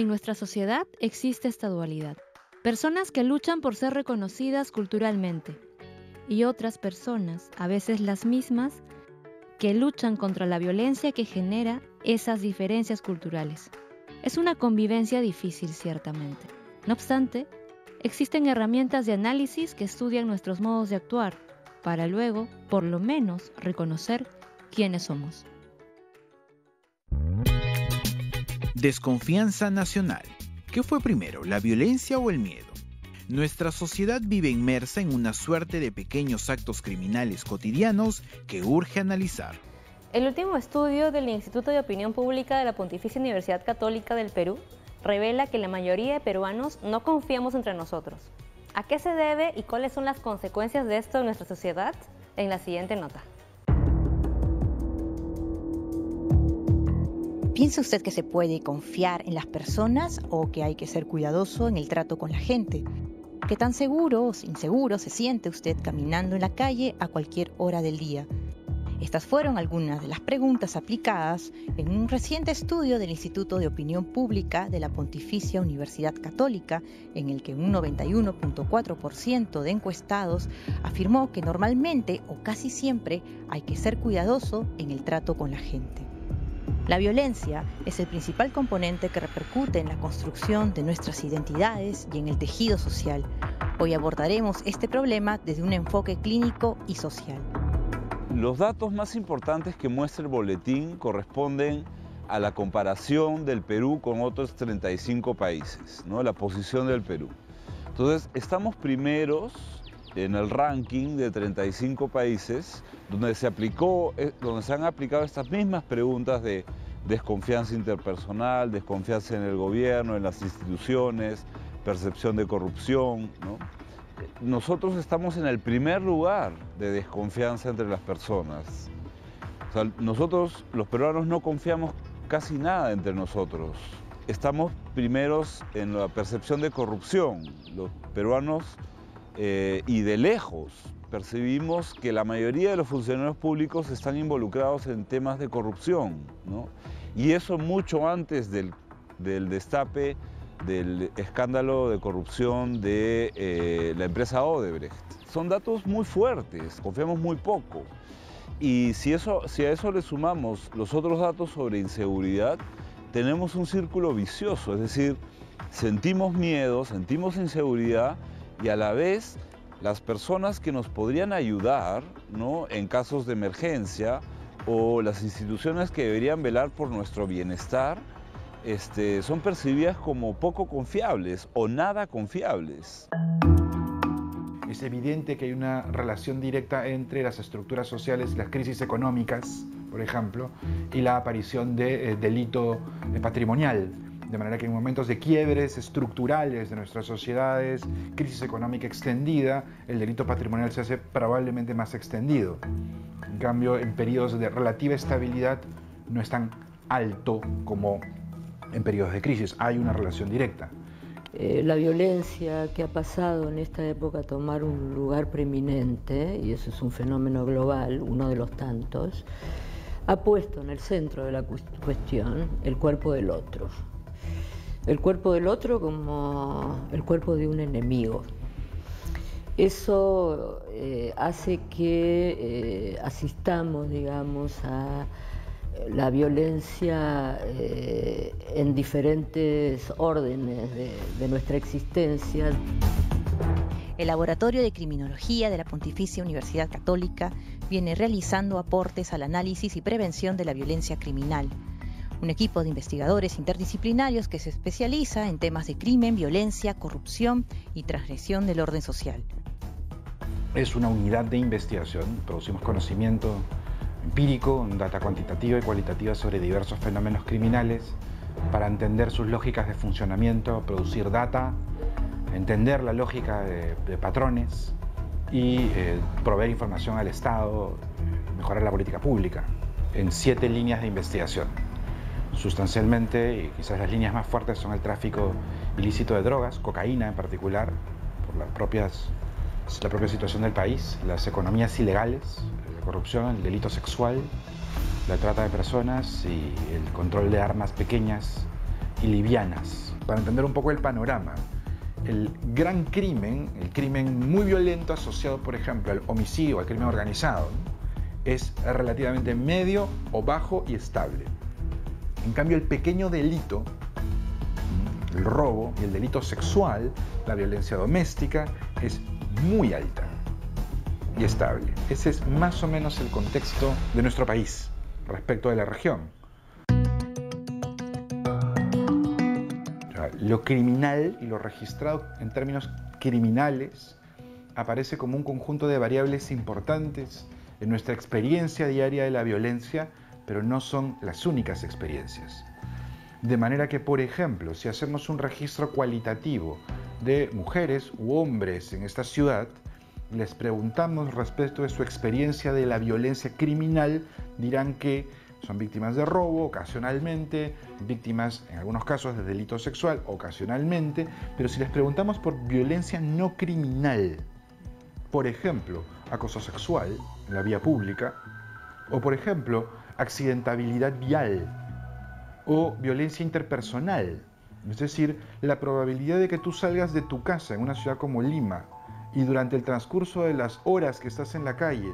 en nuestra sociedad existe esta dualidad. Personas que luchan por ser reconocidas culturalmente y otras personas, a veces las mismas, que luchan contra la violencia que genera esas diferencias culturales. Es una convivencia difícil, ciertamente. No obstante, existen herramientas de análisis que estudian nuestros modos de actuar para luego, por lo menos, reconocer quiénes somos. Desconfianza nacional. ¿Qué fue primero, la violencia o el miedo? Nuestra sociedad vive inmersa en una suerte de pequeños actos criminales cotidianos que urge analizar. El último estudio del Instituto de Opinión Pública de la Pontificia Universidad Católica del Perú revela que la mayoría de peruanos no confiamos entre nosotros. ¿A qué se debe y cuáles son las consecuencias de esto en nuestra sociedad? En la siguiente nota. ¿Piensa usted que se puede confiar en las personas o que hay que ser cuidadoso en el trato con la gente? ¿Qué tan seguro o inseguro se siente usted caminando en la calle a cualquier hora del día? Estas fueron algunas de las preguntas aplicadas en un reciente estudio del Instituto de Opinión Pública de la Pontificia Universidad Católica, en el que un 91.4% de encuestados afirmó que normalmente o casi siempre hay que ser cuidadoso en el trato con la gente. La violencia es el principal componente que repercute en la construcción de nuestras identidades y en el tejido social. Hoy abordaremos este problema desde un enfoque clínico y social. Los datos más importantes que muestra el boletín corresponden a la comparación del Perú con otros 35 países, ¿no? La posición del Perú. Entonces, estamos primeros en el ranking de 35 países donde se han aplicado estas mismas preguntas de desconfianza interpersonal, desconfianza en el gobierno, en las instituciones, percepción de corrupción, ¿no? Nosotros estamos en el primer lugar de desconfianza entre las personas. O sea, nosotros, los peruanos, no confiamos casi nada entre nosotros. Estamos primeros en la percepción de corrupción. Los peruanos, y de lejos, percibimos que la mayoría de los funcionarios públicos están involucrados en temas de corrupción, ¿no? Y eso mucho antes del destape del escándalo de corrupción de la empresa Odebrecht. Son datos muy fuertes, confiamos muy poco. Y si a eso le sumamos los otros datos sobre inseguridad, tenemos un círculo vicioso, es decir, sentimos miedo, sentimos inseguridad y a la vez las personas que nos podrían ayudar, ¿no?, en casos de emergencia o las instituciones que deberían velar por nuestro bienestar, son percibidas como poco confiables o nada confiables. Es evidente que hay una relación directa entre las estructuras sociales, las crisis económicas, por ejemplo, y la aparición de delito patrimonial. De manera que en momentos de quiebres estructurales de nuestras sociedades, crisis económica extendida, el delito patrimonial se hace probablemente más extendido. En cambio, en periodos de relativa estabilidad no es tan alto como en periodos de crisis. Hay una relación directa. La violencia que ha pasado en esta época a tomar un lugar preeminente, y eso es un fenómeno global, uno de los tantos, ha puesto en el centro de la cuestión el cuerpo del otro. El cuerpo del otro como el cuerpo de un enemigo. Eso hace que asistamos, digamos, a la violencia en diferentes órdenes de nuestra existencia. El Laboratorio de Criminología de la Pontificia Universidad Católica viene realizando aportes al análisis y prevención de la violencia criminal. Un equipo de investigadores interdisciplinarios que se especializa en temas de crimen, violencia, corrupción y transgresión del orden social. Es una unidad de investigación, producimos conocimiento empírico, data cuantitativa y cualitativa sobre diversos fenómenos criminales para entender sus lógicas de funcionamiento, producir data, entender la lógica de patrones y proveer información al Estado, mejorar la política pública en 7 líneas de investigación. Sustancialmente, y quizás las líneas más fuertes son el tráfico ilícito de drogas, cocaína en particular, por la propia situación del país, las economías ilegales, la corrupción, el delito sexual, la trata de personas y el control de armas pequeñas y livianas. para entender un poco el panorama. El gran crimen, el crimen muy violento asociado, por ejemplo, al homicidio, al crimen organizado, es relativamente medio o bajo y estable. En cambio, el pequeño delito, el robo y el delito sexual, la violencia doméstica, es muy alta y estable. Ese es más o menos el contexto de nuestro país respecto de la región. Lo criminal y lo registrado en términos criminales aparece como un conjunto de variables importantes en nuestra experiencia diaria de la violencia, pero no son las únicas experiencias. De manera que, por ejemplo, si hacemos un registro cualitativo de mujeres u hombres en esta ciudad, les preguntamos respecto de su experiencia de la violencia criminal, dirán que son víctimas de robo ocasionalmente, víctimas en algunos casos de delito sexual ocasionalmente, pero si les preguntamos por violencia no criminal, por ejemplo, acoso sexual en la vía pública, o por ejemplo, accidentabilidad vial, o violencia interpersonal, es decir, la probabilidad de que tú salgas de tu casa en una ciudad como Lima y durante el transcurso de las horas que estás en la calle,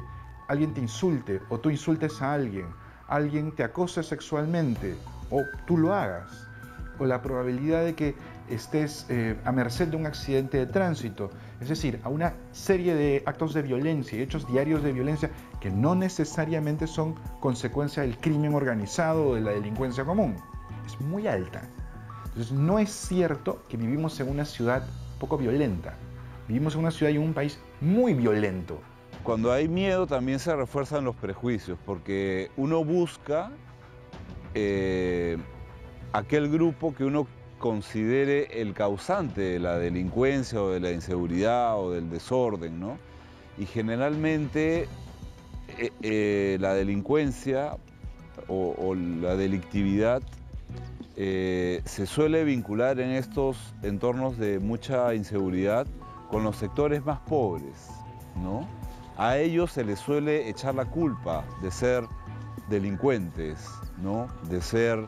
alguien te insulte o tú insultes a alguien te acose sexualmente o tú lo hagas, o la probabilidad de que estés a merced de un accidente de tránsito, es decir, a una serie de actos de violencia y hechos diarios de violencia que no necesariamente son consecuencia del crimen organizado o de la delincuencia común. Es muy alta. Entonces no es cierto que vivimos en una ciudad poco violenta. Vivimos en una ciudad y en un país muy violento. Cuando hay miedo también se refuerzan los prejuicios, porque uno busca aquel grupo que uno considere el causante de la delincuencia o de la inseguridad o del desorden, ¿no? Y generalmente la delincuencia o la delictividad se suele vincular en estos entornos de mucha inseguridad con los sectores más pobres, ¿no? A ellos se les suele echar la culpa de ser delincuentes, ¿no? De ser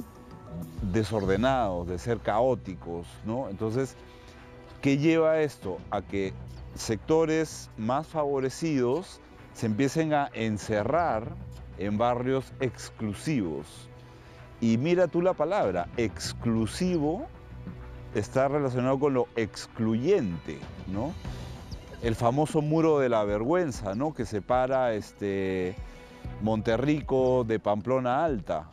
desordenados, de ser caóticos, ¿no? Entonces, ¿qué lleva esto? A que sectores más favorecidos se empiecen a encerrar en barrios exclusivos. Y mira tú la palabra, exclusivo está relacionado con lo excluyente, ¿no? El famoso muro de la vergüenza, ¿no? Que separa Monterrico de Pamplona Alta.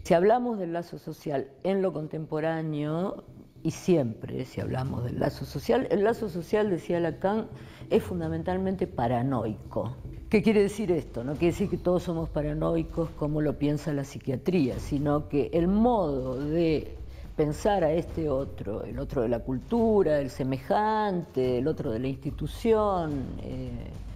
Si hablamos del lazo social en lo contemporáneo, y siempre si hablamos del lazo social, el lazo social, decía Lacan, es fundamentalmente paranoico. ¿Qué quiere decir esto? No quiere decir que todos somos paranoicos como lo piensa la psiquiatría, sino que el modo de pensar a este otro, el otro de la cultura, el semejante, el otro de la institución,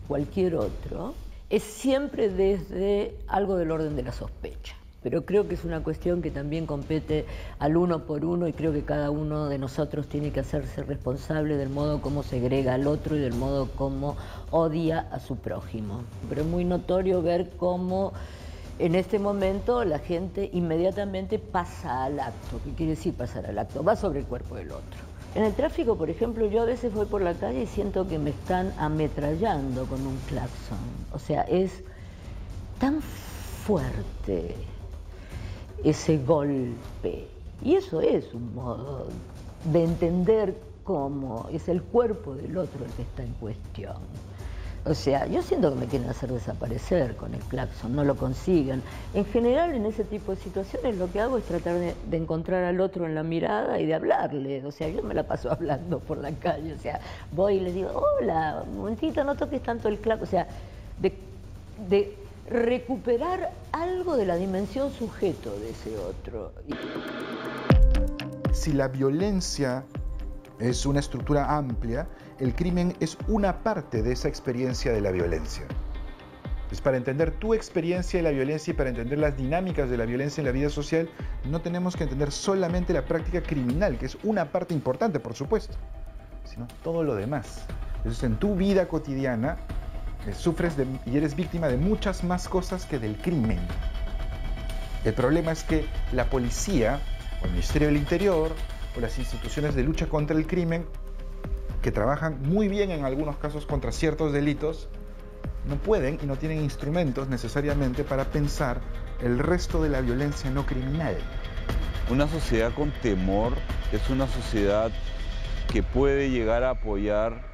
cualquier otro, es siempre desde algo del orden de la sospecha. Pero creo que es una cuestión que también compete al uno por uno y creo que cada uno de nosotros tiene que hacerse responsable del modo como segrega al otro y del modo como odia a su prójimo. Pero es muy notorio ver cómo en este momento la gente inmediatamente pasa al acto. ¿Qué quiere decir pasar al acto? Va sobre el cuerpo del otro. En el tráfico, por ejemplo, yo a veces voy por la calle y siento que me están ametrallando con un claxon. O sea, es tan fuerte ese golpe. Y eso es un modo de entender cómo es el cuerpo del otro el que está en cuestión. O sea, yo siento que me quieren hacer desaparecer con el claxon, no lo consiguen. En general, en ese tipo de situaciones, lo que hago es tratar de encontrar al otro en la mirada y de hablarle. O sea, yo me la paso hablando por la calle. O sea, voy y le digo, hola, un momentito, no toques tanto el claxon. O sea, de recuperar algo de la dimensión sujeto de ese otro. Si la violencia es una estructura amplia, el crimen es una parte de esa experiencia de la violencia. Pues para entender tu experiencia de la violencia y para entender las dinámicas de la violencia en la vida social, no tenemos que entender solamente la práctica criminal, que es una parte importante, por supuesto, sino todo lo demás. Entonces, en tu vida cotidiana, sufres y eres víctima de muchas más cosas que del crimen. El problema es que la policía o el Ministerio del Interior, o las instituciones de lucha contra el crimen, que trabajan muy bien en algunos casos contra ciertos delitos, no pueden y no tienen instrumentos necesariamente para pensar el resto de la violencia no criminal. Una sociedad con temor es una sociedad que puede llegar a apoyar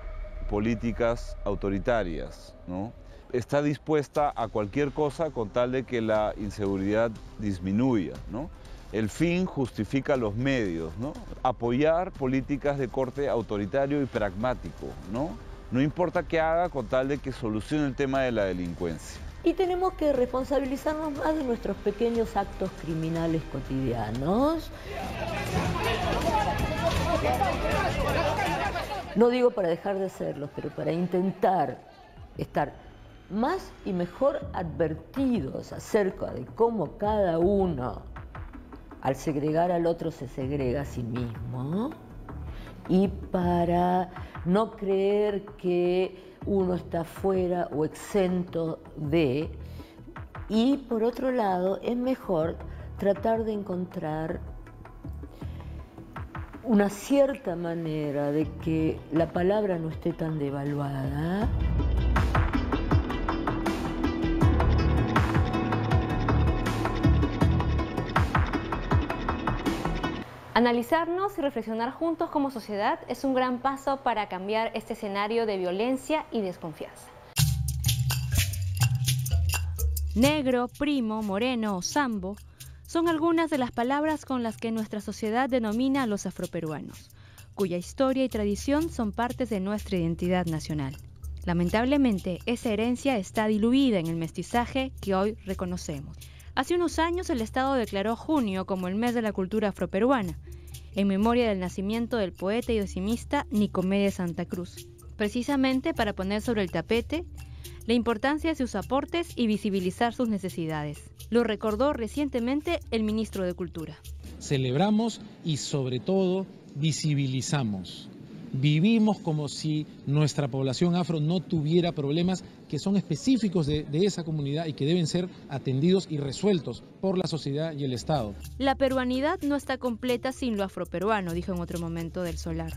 políticas autoritarias, ¿no? Está dispuesta a cualquier cosa con tal de que la inseguridad disminuya, ¿no? El fin justifica los medios, ¿no? Apoyar políticas de corte autoritario y pragmático, ¿no? No importa qué haga con tal de que solucione el tema de la delincuencia. Y tenemos que responsabilizarnos más de nuestros pequeños actos criminales cotidianos. No digo para dejar de hacerlos, pero para intentar estar más y mejor advertidos acerca de cómo cada uno, al segregar al otro, se segrega a sí mismo, y para no creer que uno está fuera o exento de, y por otro lado es mejor tratar de encontrar una cierta manera de que la palabra no esté tan devaluada. Analizarnos y reflexionar juntos como sociedad es un gran paso para cambiar este escenario de violencia y desconfianza. Negro, primo, moreno o sambo son algunas de las palabras con las que nuestra sociedad denomina a los afroperuanos, cuya historia y tradición son partes de nuestra identidad nacional. Lamentablemente, esa herencia está diluida en el mestizaje que hoy reconocemos. Hace unos años el Estado declaró junio como el mes de la cultura afroperuana, en memoria del nacimiento del poeta y decimista Nicomedes Santa Cruz, precisamente para poner sobre el tapete la importancia de sus aportes y visibilizar sus necesidades. Lo recordó recientemente el ministro de Cultura. Celebramos y sobre todo visibilizamos. Vivimos como si nuestra población afro no tuviera problemas que son específicos de esa comunidad y que deben ser atendidos y resueltos por la sociedad y el Estado. La peruanidad no está completa sin lo afroperuano, dijo en otro momento del Solar.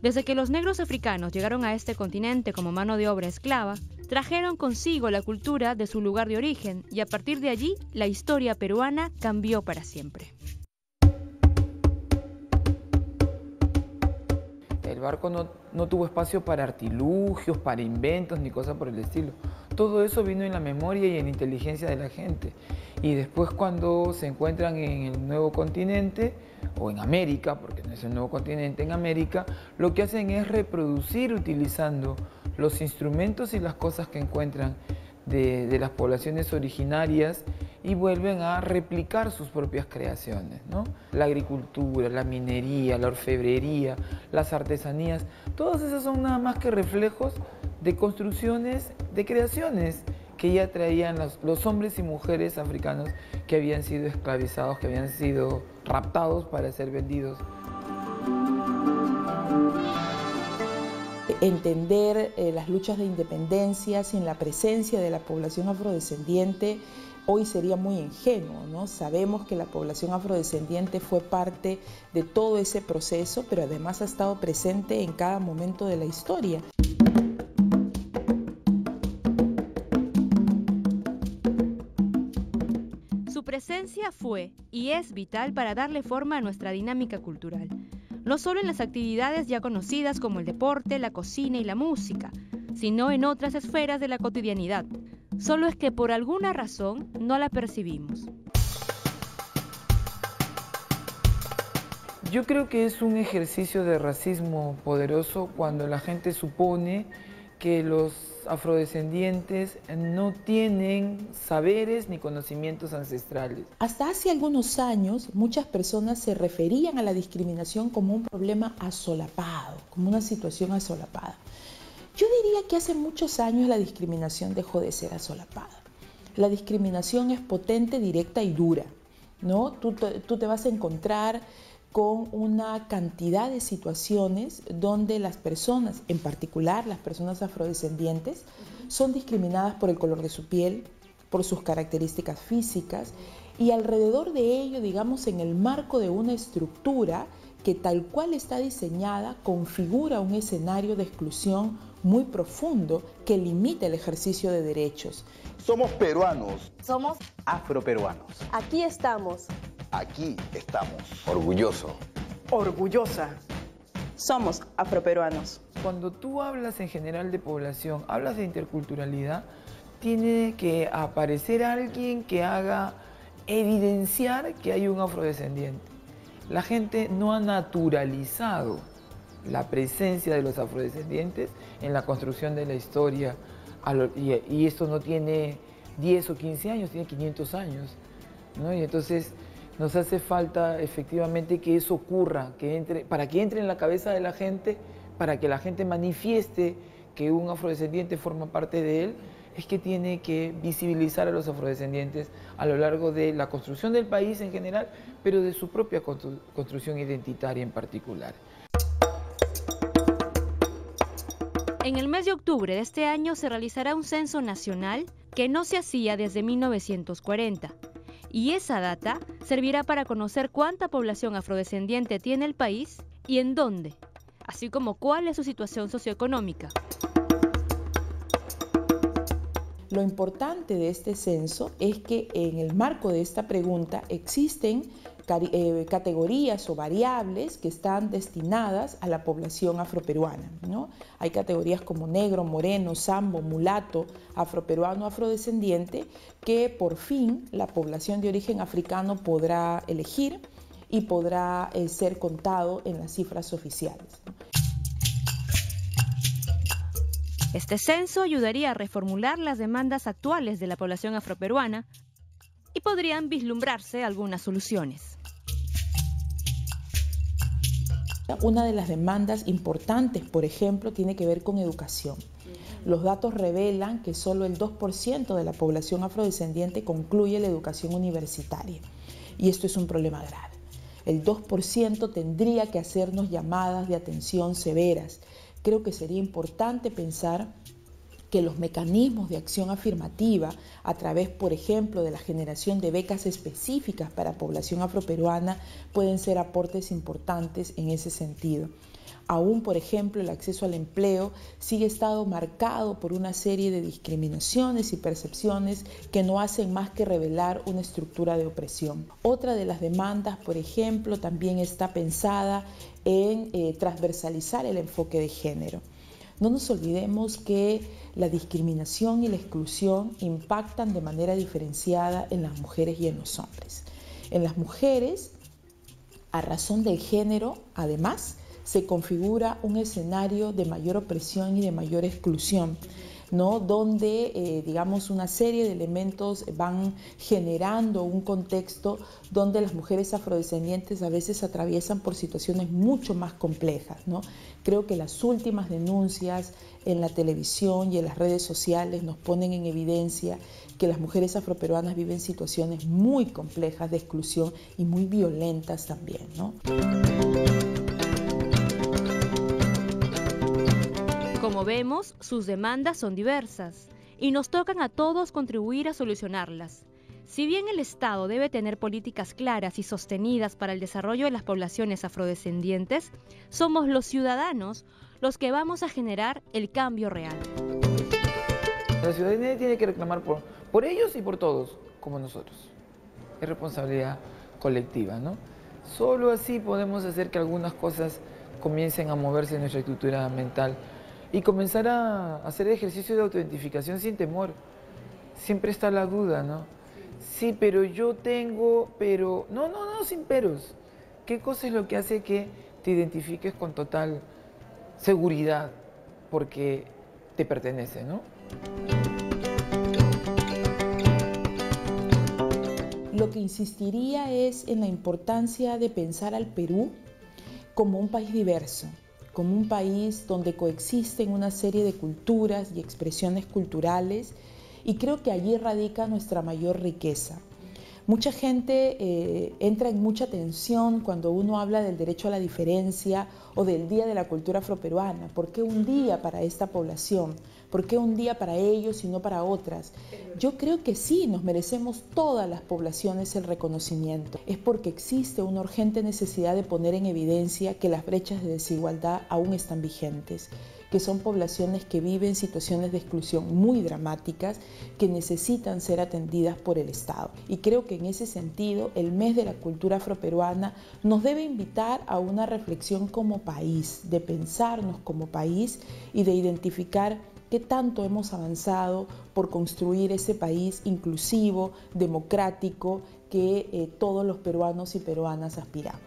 Desde que los negros africanos llegaron a este continente como mano de obra esclava, trajeron consigo la cultura de su lugar de origen y a partir de allí la historia peruana cambió para siempre. El barco no tuvo espacio para artilugios, para inventos ni cosas por el estilo. Todo eso vino en la memoria y en la inteligencia de la gente. Y después cuando se encuentran en el nuevo continente, o en América, porque no es el nuevo continente, en América, lo que hacen es reproducir utilizando los instrumentos y las cosas que encuentran de las poblaciones originarias y vuelven a replicar sus propias creaciones, ¿no? La agricultura, la minería, la orfebrería, las artesanías, todas esas son nada más que reflejos de construcciones, de creaciones que ya traían los hombres y mujeres africanos que habían sido esclavizados, que habían sido raptados para ser vendidos. Entender las luchas de independencia sin la presencia de la población afrodescendiente hoy sería muy ingenuo, ¿no? Sabemos que la población afrodescendiente fue parte de todo ese proceso, pero además ha estado presente en cada momento de la historia. Su presencia fue y es vital para darle forma a nuestra dinámica cultural. No solo en las actividades ya conocidas como el deporte, la cocina y la música, sino en otras esferas de la cotidianidad. Solo es que por alguna razón no la percibimos. Yo creo que es un ejercicio de racismo poderoso cuando la gente supone que los afrodescendientes no tienen saberes ni conocimientos ancestrales. Hasta hace algunos años, muchas personas se referían a la discriminación como un problema asolapado, como una situación asolapada. Yo diría que hace muchos años la discriminación dejó de ser asolapada. La discriminación es potente, directa y dura, ¿no? Tú te vas a encontrar con una cantidad de situaciones donde las personas, en particular las personas afrodescendientes, son discriminadas por el color de su piel, por sus características físicas, y alrededor de ello, digamos, en el marco de una estructura que tal cual está diseñada, configura un escenario de exclusión muy profundo que limita el ejercicio de derechos. Somos peruanos. Somos afroperuanos. Aquí estamos. Aquí estamos. Orgulloso. Orgullosa. Somos afroperuanos. Cuando tú hablas en general de población, hablas de interculturalidad, tiene que aparecer alguien que haga evidenciar que hay un afrodescendiente. La gente no ha naturalizado la presencia de los afrodescendientes en la construcción de la historia, y esto no tiene 10 o 15 años, tiene 500 años, ¿no? Y entonces nos hace falta efectivamente que eso ocurra, para que entre en la cabeza de la gente, para que la gente manifieste que un afrodescendiente forma parte de él, es que tiene que visibilizar a los afrodescendientes a lo largo de la construcción del país en general, pero de su propia construcción identitaria en particular. En el mes de octubre de este año se realizará un censo nacional que no se hacía desde 1940. Y esa data servirá para conocer cuánta población afrodescendiente tiene el país y en dónde, así como cuál es su situación socioeconómica. Lo importante de este censo es que en el marco de esta pregunta existen categorías o variables que están destinadas a la población afroperuana, ¿no? Hay categorías como negro, moreno, sambo, mulato, afroperuano, afrodescendiente, que por fin la población de origen africano podrá elegir y podrá ser contado en las cifras oficiales, ¿no? Este censo ayudaría a reformular las demandas actuales de la población afroperuana y podrían vislumbrarse algunas soluciones. Una de las demandas importantes, por ejemplo, tiene que ver con educación. Los datos revelan que solo el 2% de la población afrodescendiente concluye la educación universitaria. Y esto es un problema grave. El 2% tendría que hacernos llamadas de atención severas. Creo que sería importante pensar que los mecanismos de acción afirmativa a través, por ejemplo, de la generación de becas específicas para población afroperuana pueden ser aportes importantes en ese sentido. Aún, por ejemplo, el acceso al empleo sigue estado marcado por una serie de discriminaciones y percepciones que no hacen más que revelar una estructura de opresión. Otra de las demandas, por ejemplo, también está pensada en transversalizar el enfoque de género. No nos olvidemos que la discriminación y la exclusión impactan de manera diferenciada en las mujeres y en los hombres. En las mujeres, a razón del género, además, se configura un escenario de mayor opresión y de mayor exclusión, ¿no? Donde, digamos, una serie de elementos van generando un contexto donde las mujeres afrodescendientes a veces atraviesan por situaciones mucho más complejas, ¿no? Creo que las últimas denuncias en la televisión y en las redes sociales nos ponen en evidencia que las mujeres afroperuanas viven situaciones muy complejas de exclusión y muy violentas también, ¿no? Como vemos, sus demandas son diversas y nos tocan a todos contribuir a solucionarlas. Si bien el Estado debe tener políticas claras y sostenidas para el desarrollo de las poblaciones afrodescendientes, somos los ciudadanos los que vamos a generar el cambio real. La ciudadanía tiene que reclamar por ellos y por todos, como nosotros. Es responsabilidad colectiva, ¿no? Solo así podemos hacer que algunas cosas comiencen a moverse en nuestra estructura mental y comenzar a hacer ejercicio de autoidentificación sin temor. Siempre está la duda, ¿no? Sí, pero yo tengo, pero... No, sin peros. ¿Qué cosa es lo que hace que te identifiques con total seguridad? Porque te pertenece, ¿no? Lo que insistiría es en la importancia de pensar al Perú como un país diverso, como un país donde coexisten una serie de culturas y expresiones culturales, y creo que allí radica nuestra mayor riqueza. Mucha gente entra en mucha tensión cuando uno habla del derecho a la diferencia o del Día de la Cultura Afroperuana. ¿Por qué un día para esta población? ¿Por qué un día para ellos y no para otras? Yo creo que sí, nos merecemos todas las poblaciones el reconocimiento. Es porque existe una urgente necesidad de poner en evidencia que las brechas de desigualdad aún están vigentes, que son poblaciones que viven situaciones de exclusión muy dramáticas que necesitan ser atendidas por el Estado. Y creo que en ese sentido el mes de la cultura afroperuana nos debe invitar a una reflexión como país, de pensarnos como país y de identificar qué tanto hemos avanzado por construir ese país inclusivo, democrático, que todos los peruanos y peruanas aspiramos.